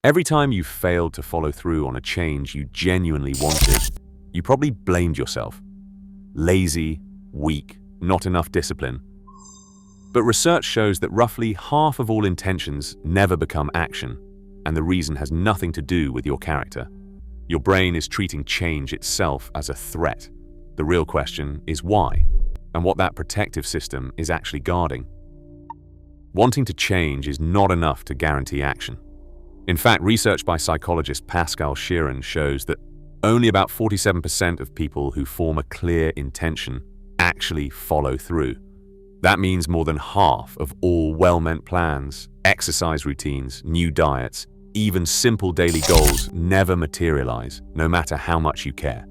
Every time you failed to follow through on a change you genuinely wanted, you probably blamed yourself. Lazy, weak, not enough discipline. But research shows that roughly half of all intentions never become action, and the reason has nothing to do with your character. Your brain is treating change itself as a threat. The real question is why, and what that protective system is actually guarding. Wanting to change is not enough to guarantee action. In fact, research by psychologist Pascal Chiron shows that only about 47% of people who form a clear intention actually follow through. That means more than half of all well-meant plans, exercise routines, new diets, even simple daily goals never materialize, no matter how much you care.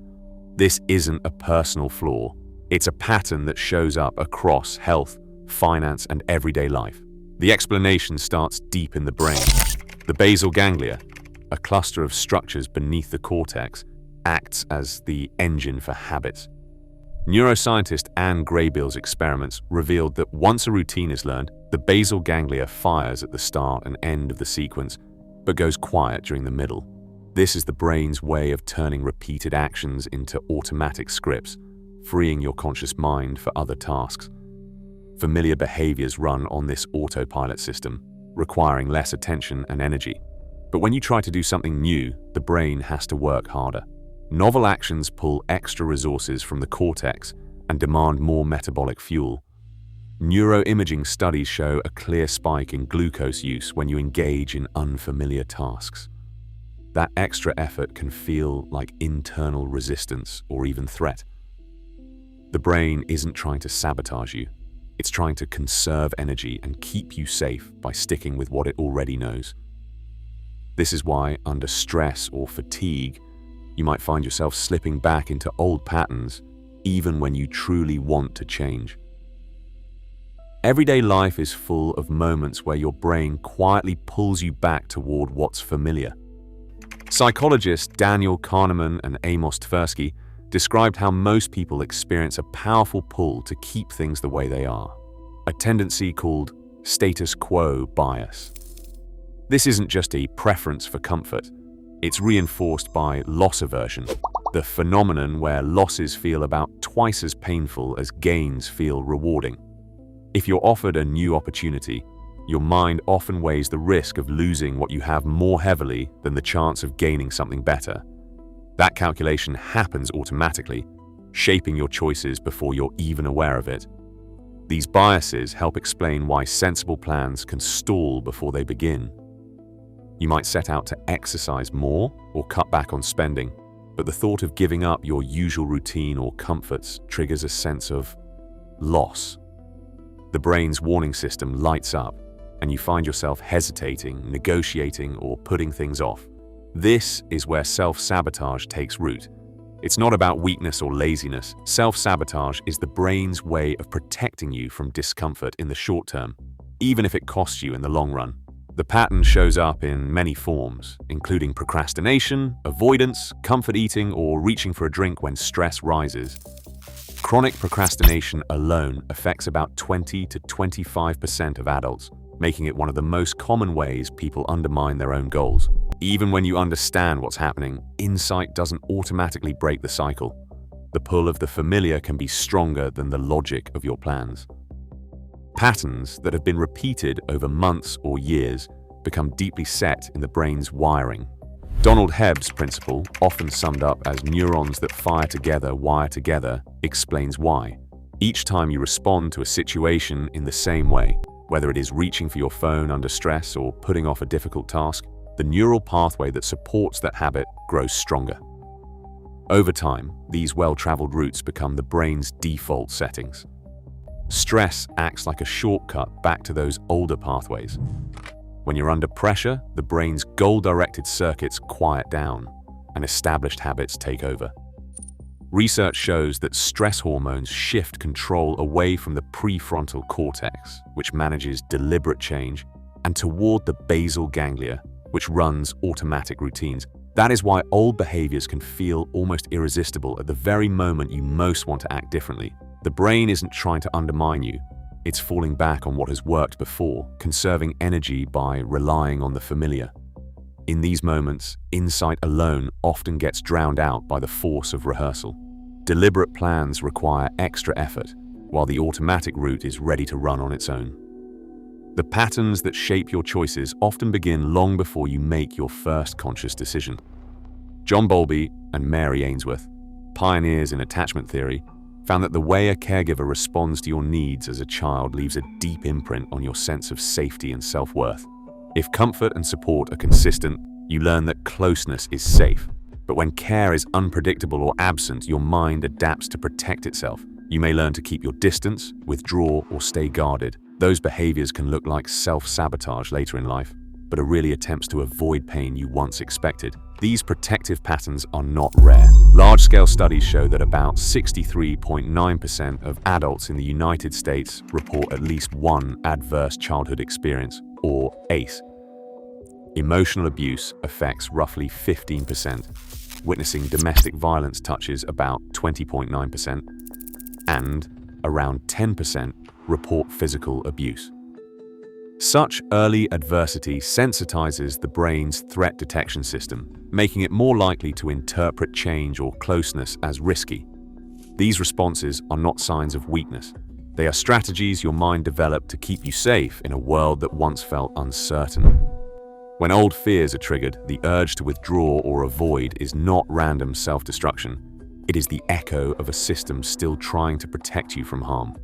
This isn't a personal flaw. It's a pattern that shows up across health, finance, and everyday life. The explanation starts deep in the brain. The basal ganglia, a cluster of structures beneath the cortex, acts as the engine for habits. Neuroscientist Anne Graybill's experiments revealed that once a routine is learned, the basal ganglia fires at the start and end of the sequence, but goes quiet during the middle. This is the brain's way of turning repeated actions into automatic scripts, freeing your conscious mind for other tasks. Familiar behaviors run on this autopilot system, requiring less attention and energy. But when you try to do something new, the brain has to work harder. Novel actions pull extra resources from the cortex and demand more metabolic fuel. Neuroimaging studies show a clear spike in glucose use when you engage in unfamiliar tasks. That extra effort can feel like internal resistance or even threat. The brain isn't trying to sabotage you. It's trying to conserve energy and keep you safe by sticking with what it already knows. This is why, under stress or fatigue, you might find yourself slipping back into old patterns, even when you truly want to change. Everyday life is full of moments where your brain quietly pulls you back toward what's familiar. Psychologists Daniel Kahneman and Amos Tversky described how most people experience a powerful pull to keep things the way they are, a tendency called status quo bias. This isn't just a preference for comfort. It's reinforced by loss aversion, the phenomenon where losses feel about twice as painful as gains feel rewarding. If you're offered a new opportunity, your mind often weighs the risk of losing what you have more heavily than the chance of gaining something better. That calculation happens automatically, shaping your choices before you're even aware of it. These biases help explain why sensible plans can stall before they begin. You might set out to exercise more or cut back on spending, but the thought of giving up your usual routine or comforts triggers a sense of loss. The brain's warning system lights up, and you find yourself hesitating, negotiating, or putting things off. This is where self-sabotage takes root. It's not about weakness or laziness. Self-sabotage is the brain's way of protecting you from discomfort in the short term, even if it costs you in the long run. The pattern shows up in many forms, including procrastination, avoidance, comfort eating, or reaching for a drink when stress rises. Chronic procrastination alone affects about 20 to 25% of adults, making it one of the most common ways people undermine their own goals. Even when you understand what's happening, insight doesn't automatically break the cycle. The pull of the familiar can be stronger than the logic of your plans. Patterns that have been repeated over months or years become deeply set in the brain's wiring. Donald Hebb's principle, often summed up as neurons that fire together, wire together, explains why. Each time you respond to a situation in the same way, whether it is reaching for your phone under stress or putting off a difficult task, the neural pathway that supports that habit grows stronger. Over time, these well-traveled routes become the brain's default settings. Stress acts like a shortcut back to those older pathways. When you're under pressure, the brain's goal-directed circuits quiet down, and established habits take over. Research shows that stress hormones shift control away from the prefrontal cortex, which manages deliberate change, and toward the basal ganglia, which runs automatic routines. That is why old behaviors can feel almost irresistible at the very moment you most want to act differently. The brain isn't trying to undermine you. It's falling back on what has worked before, conserving energy by relying on the familiar. In these moments, insight alone often gets drowned out by the force of rehearsal. Deliberate plans require extra effort, while the automatic route is ready to run on its own. The patterns that shape your choices often begin long before you make your first conscious decision. John Bowlby and Mary Ainsworth, pioneers in attachment theory, found that the way a caregiver responds to your needs as a child leaves a deep imprint on your sense of safety and self-worth. If comfort and support are consistent, you learn that closeness is safe. But when care is unpredictable or absent, your mind adapts to protect itself. You may learn to keep your distance, withdraw, or stay guarded. Those behaviors can look like self-sabotage later in life, but are really attempts to avoid pain you once expected. These protective patterns are not rare. Large-scale studies show that about 63.9% of adults in the United States report at least one adverse childhood experience, or ACE. Emotional abuse affects roughly 15%. Witnessing domestic violence touches about 20.9%, and around 10% report physical abuse. Such early adversity sensitizes the brain's threat detection system, making it more likely to interpret change or closeness as risky. These responses are not signs of weakness. They are strategies your mind developed to keep you safe in a world that once felt uncertain. When old fears are triggered, the urge to withdraw or avoid is not random self-destruction. It is the echo of a system still trying to protect you from harm.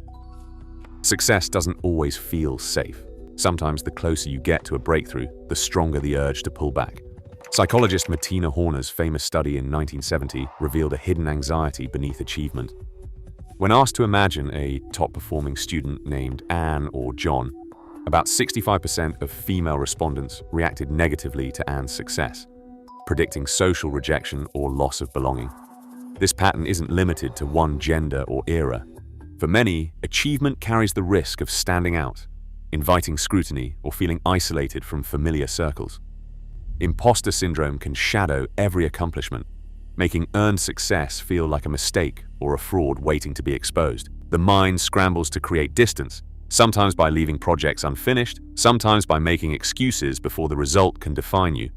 Success doesn't always feel safe. Sometimes the closer you get to a breakthrough, the stronger the urge to pull back. Psychologist Martina Horner's famous study in 1970 revealed a hidden anxiety beneath achievement. When asked to imagine a top-performing student named Anne or John, about 65% of female respondents reacted negatively to Anne's success, predicting social rejection or loss of belonging. This pattern isn't limited to one gender or era. For many, achievement carries the risk of standing out, inviting scrutiny, or feeling isolated from familiar circles. Imposter syndrome can shadow every accomplishment, making earned success feel like a mistake or a fraud waiting to be exposed. The mind scrambles to create distance, sometimes by leaving projects unfinished, sometimes by making excuses before the result can define you.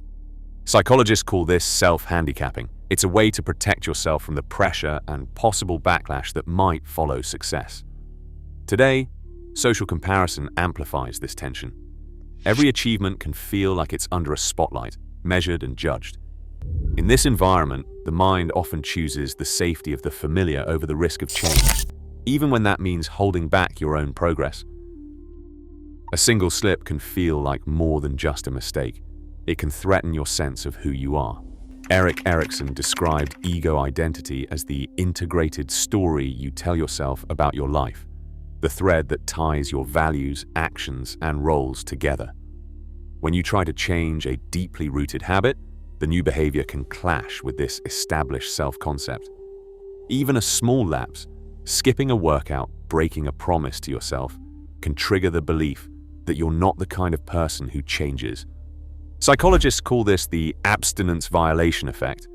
Psychologists call this self-handicapping. It's a way to protect yourself from the pressure and possible backlash that might follow success. Today, social comparison amplifies this tension. Every achievement can feel like it's under a spotlight, measured and judged. In this environment, the mind often chooses the safety of the familiar over the risk of change, even when that means holding back your own progress. A single slip can feel like more than just a mistake. It can threaten your sense of who you are. Erik Erikson described ego identity as the integrated story you tell yourself about your life, the thread that ties your values, actions, and roles together. When you try to change a deeply rooted habit, the new behavior can clash with this established self-concept. Even a small lapse, skipping a workout, breaking a promise to yourself, can trigger the belief that you're not the kind of person who changes. Psychologists call this the abstinence violation effect.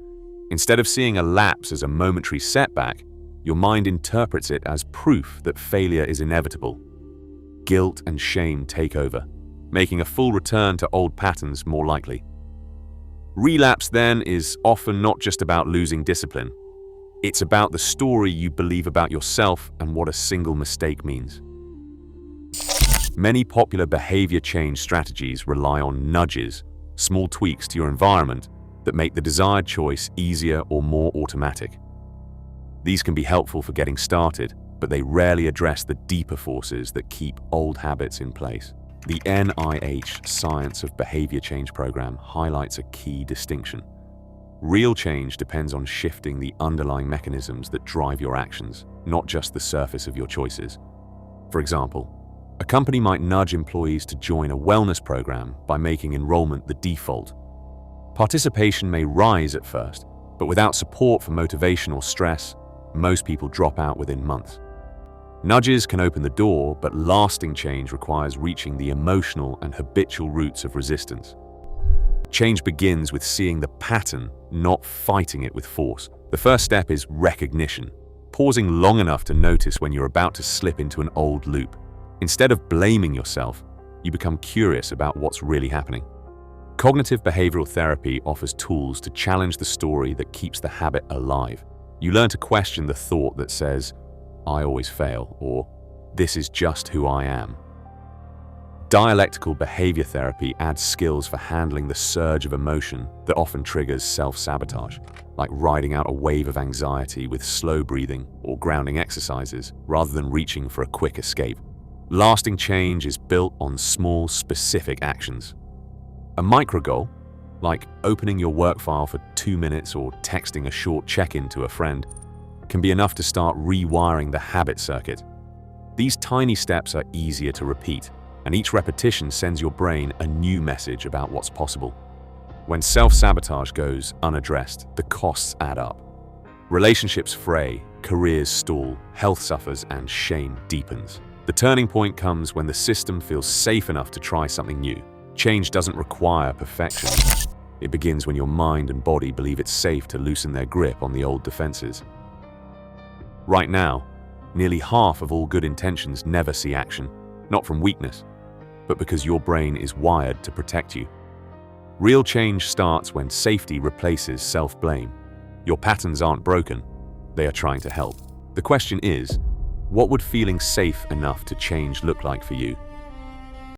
Instead of seeing a lapse as a momentary setback, your mind interprets it as proof that failure is inevitable. Guilt and shame take over, making a full return to old patterns more likely. Relapse, then, is often not just about losing discipline. It's about the story you believe about yourself and what a single mistake means. Many popular behavior change strategies rely on nudges, small tweaks to your environment that make the desired choice easier or more automatic. These can be helpful for getting started, but they rarely address the deeper forces that keep old habits in place. The NIH Science of Behavior Change program highlights a key distinction. Real change depends on shifting the underlying mechanisms that drive your actions, not just the surface of your choices. For example, a company might nudge employees to join a wellness program by making enrollment the default. Participation may rise at first, but without support for motivation or stress, most people drop out within months. Nudges can open the door, but lasting change requires reaching the emotional and habitual roots of resistance. Change begins with seeing the pattern, not fighting it with force. The first step is recognition, pausing long enough to notice when you're about to slip into an old loop. Instead of blaming yourself, you become curious about what's really happening. Cognitive behavioral therapy offers tools to challenge the story that keeps the habit alive. You learn to question the thought that says, "I always fail," or "This is just who I am." Dialectical behavior therapy adds skills for handling the surge of emotion that often triggers self-sabotage, like riding out a wave of anxiety with slow breathing or grounding exercises rather than reaching for a quick escape. Lasting change is built on small, specific actions. A micro goal, like opening your work file for 2 minutes or texting a short check-in to a friend, can be enough to start rewiring the habit circuit. These tiny steps are easier to repeat, and each repetition sends your brain a new message about what's possible. When self-sabotage goes unaddressed, the costs add up. Relationships fray, careers stall, health suffers, and shame deepens. The turning point comes when the system feels safe enough to try something new. Change doesn't require perfection. It begins when your mind and body believe it's safe to loosen their grip on the old defenses. Right now, nearly half of all good intentions never see action, not from weakness, but because your brain is wired to protect you. Real change starts when safety replaces self-blame. Your patterns aren't broken, they are trying to help. The question is, what would feeling safe enough to change look like for you?